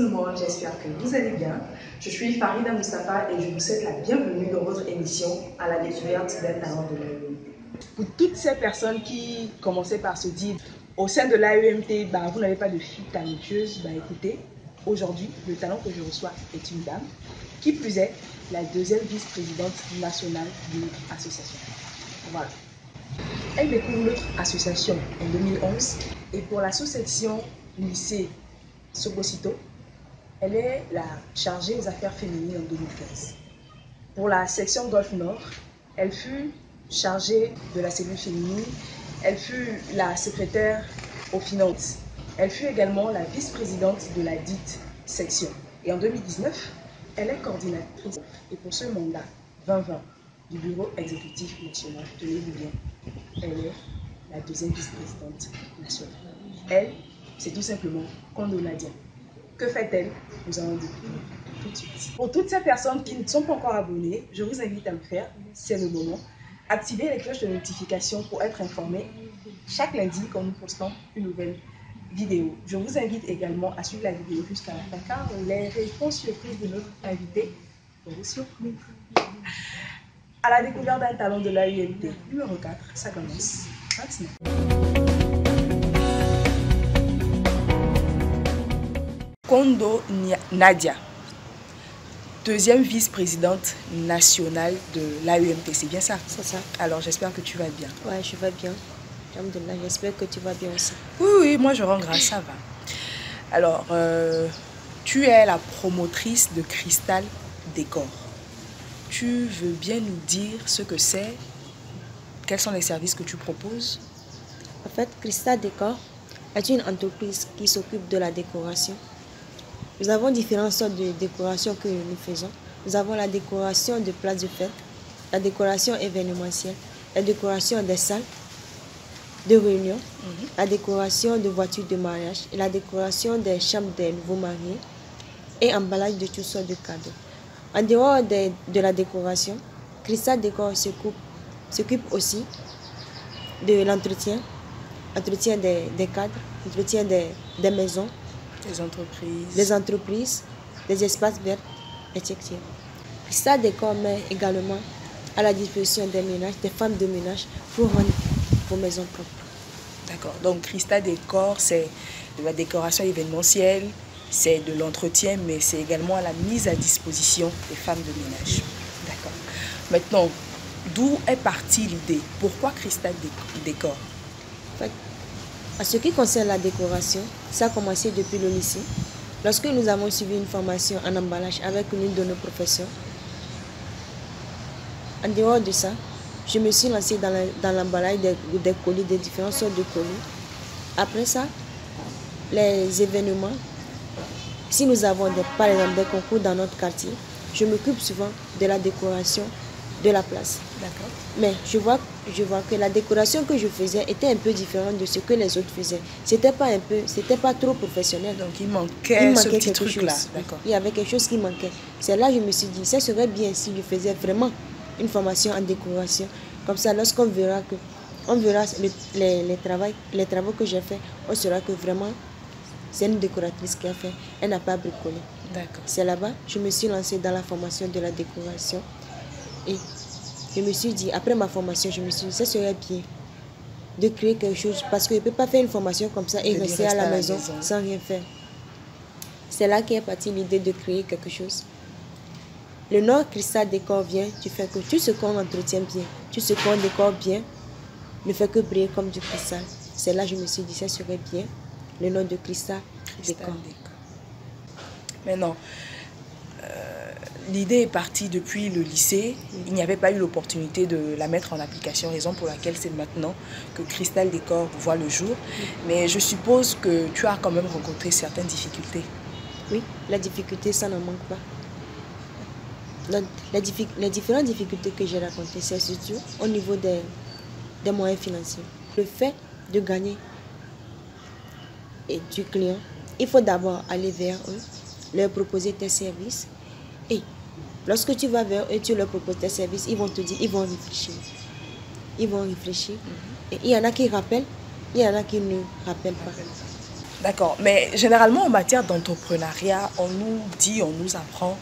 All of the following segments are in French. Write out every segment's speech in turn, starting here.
tout le monde, j'espère que vous allez bien. Je suis Farida Moustapha et je vous souhaite la bienvenue dans votre émission à la découverte d'un talent de l'AEMT. Pour toutes ces personnes qui commençaient par se dire au sein de l'AEMT, vous n'avez pas de fille talentueuse, écoutez, aujourd'hui, le talent que je reçois est une dame, qui plus est, la deuxième vice-présidente nationale de l'association. Voilà. Elle découvre notre association en 2011 et pour la sous-section lycée Sogosito, elle est la chargée aux affaires féminines en 2015. Pour la section Golfe Nord, elle fut chargée de la cellule féminine, elle fut la secrétaire aux finances, elle fut également la vice-présidente de la dite section. Et en 2019, elle est coordinatrice et pour ce mandat 2020 du bureau exécutif national, tenez-vous bien, elle est la deuxième vice-présidente nationale. Elle, c'est tout simplement Kondo Nadia. Que fait-elle? Nous allons découvrir tout de suite. Pour toutes ces personnes qui ne sont pas encore abonnées, je vous invite à le faire, c'est le moment. Activez les cloches de notification pour être informés chaque lundi quand nous postons une nouvelle vidéo. Je vous invite également à suivre la vidéo jusqu'à la fin car les réponses surprises de notre invité vont vous surprendre. À la découverte d'un talent de l'AEMT numéro 4, ça commence maintenant. Kondo Nadia, deuxième vice-présidente nationale de l'AEMT, c'est bien ça? C'est ça. Alors j'espère que tu vas bien. Ouais, je vais bien. J'espère que tu vas bien aussi. Oui, moi je rends grâce, ça va. Alors, tu es la promotrice de Cristal Décor. Tu veux bien nous dire ce que c'est? Quels sont les services que tu proposes? En fait, Cristal Décor est une entreprise qui s'occupe de la décoration. Nous avons différentes sortes de décorations que nous faisons. Nous avons la décoration de places de fête, la décoration événementielle, la décoration des salles de réunion, la décoration de voitures de mariage, et la décoration des chambres des nouveaux mariés et emballage de toutes sortes de cadeaux. En dehors de la décoration, Cristal Décor s'occupe aussi de l'entretien des cadres, entretien des maisons, des entreprises, des espaces verts, etc. Cristal Décor met également à la disposition des ménages, des femmes de ménage pour rendre vos maisons propres. D'accord, donc Cristal Décor, c'est de la décoration événementielle, c'est de l'entretien, mais c'est également à la mise à disposition des femmes de ménage. D'accord. Maintenant, d'où est partie l'idée? Pourquoi Cristal Décor? En fait, en ce qui concerne la décoration, ça a commencé depuis le lycée. Lorsque nous avons suivi une formation en emballage avec l'une de nos professeurs, en dehors de ça, je me suis lancée dans l'emballage des colis, des différentes sortes de colis. Après ça, les événements, si nous avons par exemple des concours dans notre quartier, je m'occupe souvent de la décoration de la place. D'accord. Mais je vois que la décoration que je faisais était un peu différente de ce que les autres faisaient. C'était pas trop professionnel. Donc il manquait ce petit quelque truc-là. chose. Il y avait quelque chose qui manquait. C'est là que je me suis dit, ça serait bien si je faisais vraiment une formation en décoration. Comme ça, lorsqu'on verra les travaux que j'ai fait, on saura que vraiment c'est une décoratrice qui a fait. Elle n'a pas bricolé. D'accord. C'est là-bas, je me suis lancée dans la formation de la décoration. Et je me suis dit, après ma formation, je me suis dit, ça serait bien de créer quelque chose. Parce que je ne peux pas faire une formation comme ça et rester à la maison sans rien faire. C'est là qu'est partie l'idée de créer quelque chose. Le nom Cristal Décor vient du fait que tout ce qu'on entretient bien, tout ce qu'on décore bien, ne fait que briller comme du cristal. C'est là que je me suis dit, ça serait bien le nom de Cristal Décor. Maintenant, l'idée est partie depuis le lycée. Il n'y avait pas eu l'opportunité de la mettre en application, raison pour laquelle c'est maintenant que Cristal Décor voit le jour. Mais je suppose que tu as quand même rencontré certaines difficultés. Oui, la difficulté, ça n'en manque pas. Les différentes difficultés que j'ai rencontrées, c'est surtout au niveau des moyens financiers. Le fait de gagner et du client, il faut d'abord aller vers eux, leur proposer tes services. Et lorsque tu vas vers eux, tu leur proposes tes services, ils vont te dire, ils vont réfléchir. Ils vont réfléchir. Et il y en a qui rappellent, il y en a qui ne rappellent pas. D'accord, mais généralement en matière d'entrepreneuriat, on nous dit, on nous apprend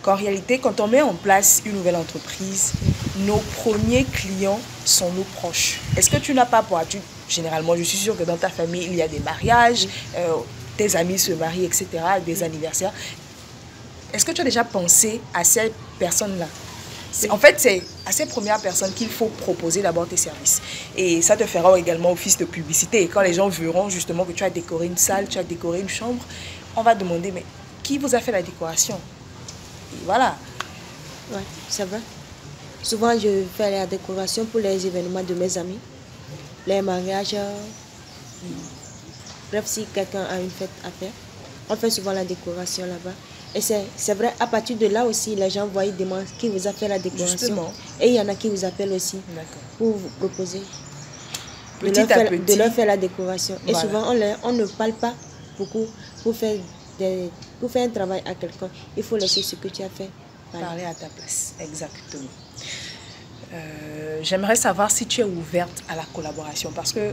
qu'en réalité, quand on met en place une nouvelle entreprise, nos premiers clients sont nos proches. Est-ce que tu n'as pas pour habitude, généralement, je suis sûre que dans ta famille, il y a des mariages, tes amis se marient, etc., des anniversaires. Est-ce que tu as déjà pensé à ces personnes-là? En fait, c'est à ces premières personnes qu'il faut proposer d'abord tes services. Et ça te fera également office de publicité. Et quand les gens verront justement que tu as décoré une salle, tu as décoré une chambre, on va demander, mais qui vous a fait la décoration? Et voilà. Ouais, c'est vrai. Souvent, je fais la décoration pour les événements de mes amis, les mariages. Bref, si quelqu'un a une fête à faire, on fait souvent la décoration là-bas. Et c'est vrai, à partir de là aussi, les gens voient, ils demandent qui vous a fait la décoration. Justement. Et il y en a qui vous appellent aussi pour vous proposer de leur faire la décoration. Et souvent, on ne parle pas beaucoup pour faire un travail à quelqu'un. Il faut laisser ce que tu as fait parler à ta place. Exactement. J'aimerais savoir si tu es ouverte à la collaboration parce que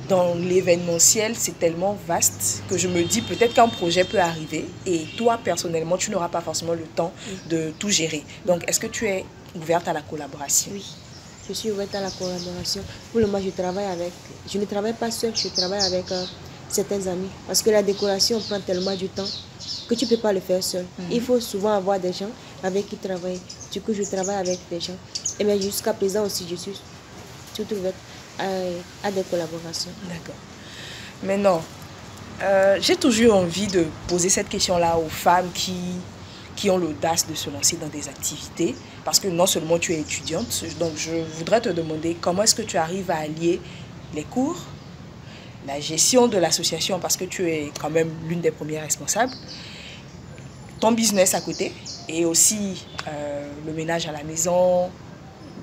dans l'événementiel, c'est tellement vaste que je me dis peut-être qu'un projet peut arriver et toi, personnellement, tu n'auras pas forcément le temps de tout gérer. Donc, est-ce que tu es ouverte à la collaboration? Oui, je suis ouverte à la collaboration. Pour le moment, je ne travaille pas seule, je travaille avec certains amis. Parce que la décoration prend tellement du temps que tu ne peux pas le faire seul. Il faut souvent avoir des gens avec qui travailler. Du coup, je travaille avec des gens. Et bien jusqu'à présent aussi, je suis tout ouverte à des collaborations. D'accord. Maintenant, j'ai toujours envie de poser cette question-là aux femmes qui ont l'audace de se lancer dans des activités. Parce que non seulement tu es étudiante, donc je voudrais te demander comment est-ce que tu arrives à allier les cours, la gestion de l'association, parce que tu es quand même l'une des premières responsables, ton business à côté, et aussi le ménage à la maison,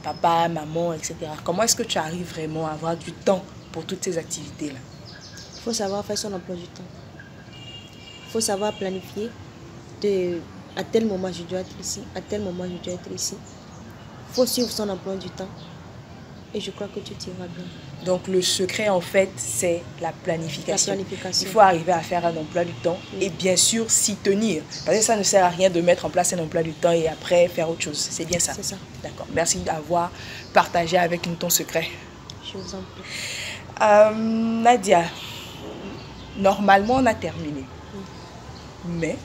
papa, maman, etc. Comment est-ce que tu arrives vraiment à avoir du temps pour toutes ces activités-là? Il faut savoir faire son emploi du temps. Il faut savoir planifier. À tel moment, je dois être ici. À tel moment, je dois être ici. Il faut suivre son emploi du temps. Et je crois que tu t'iras bien. Donc, le secret, en fait, c'est la planification. Il faut arriver à faire un emploi du temps et bien sûr s'y tenir. Parce que ça ne sert à rien de mettre en place un emploi du temps et après faire autre chose. C'est bien ça? C'est ça. D'accord. Merci d'avoir partagé avec nous ton secret. Je vous en prie. Nadia, normalement, on a terminé. Mais,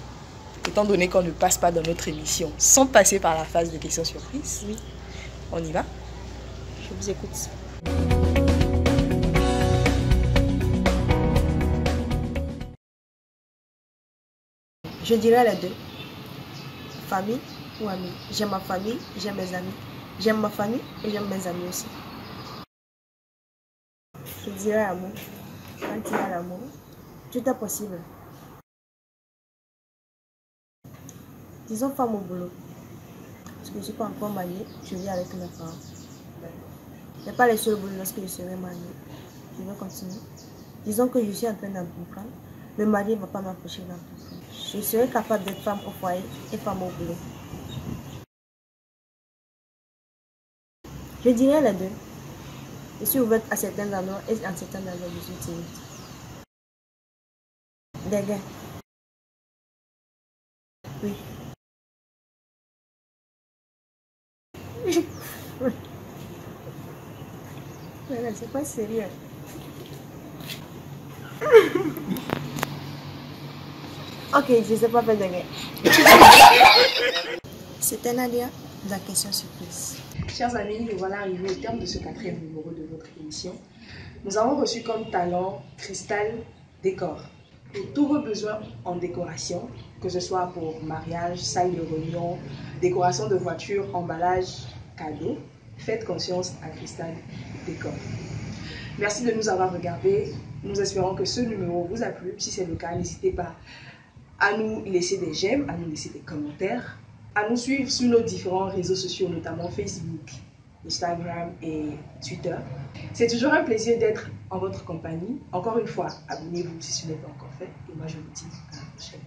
étant donné qu'on ne passe pas dans notre émission sans passer par la phase de questions surprises, on y va? Je vous écoute. Je dirais les deux. Famille ou amis. J'aime ma famille, j'aime mes amis. J'aime ma famille et j'aime mes amis aussi. Je dirais amour. Quand il y a l'amour, tout est possible. Disons femme au boulot. Parce que je ne suis pas encore mariée, je vis avec mes parents. Ce n'est pas le seul boulot lorsque je serai mariée. Je vais continuer. Disons que je suis en train d'entreprendre. Le mari ne va pas m'empêcher d'entreprendre. Je serai capable d'être femme au foyer et femme au boulot. Je dirais les deux. Je suis ouverte à certains endroits et à certains endroits je suis timide. Des gains. Oui. C'est pas sérieux. Ok, je ne sais pas faire de gains. C'était Nadia, la question surprise. Chers amis, nous voilà arrivés au terme de ce 4e numéro de votre émission. Nous avons reçu comme talent Cristal Décor. Pour tous vos besoins en décoration, que ce soit pour mariage, salle de réunion, décoration de voiture, emballage, cadeau, faites confiance à Cristal Décor. Merci de nous avoir regardés. Nous espérons que ce numéro vous a plu. Si c'est le cas, n'hésitez pas à nous laisser des j'aime, à nous laisser des commentaires, à nous suivre sur nos différents réseaux sociaux, notamment Facebook, Instagram et Twitter. C'est toujours un plaisir d'être en votre compagnie. Encore une fois, abonnez-vous si ce n'est pas encore fait. Et moi, je vous dis à la prochaine.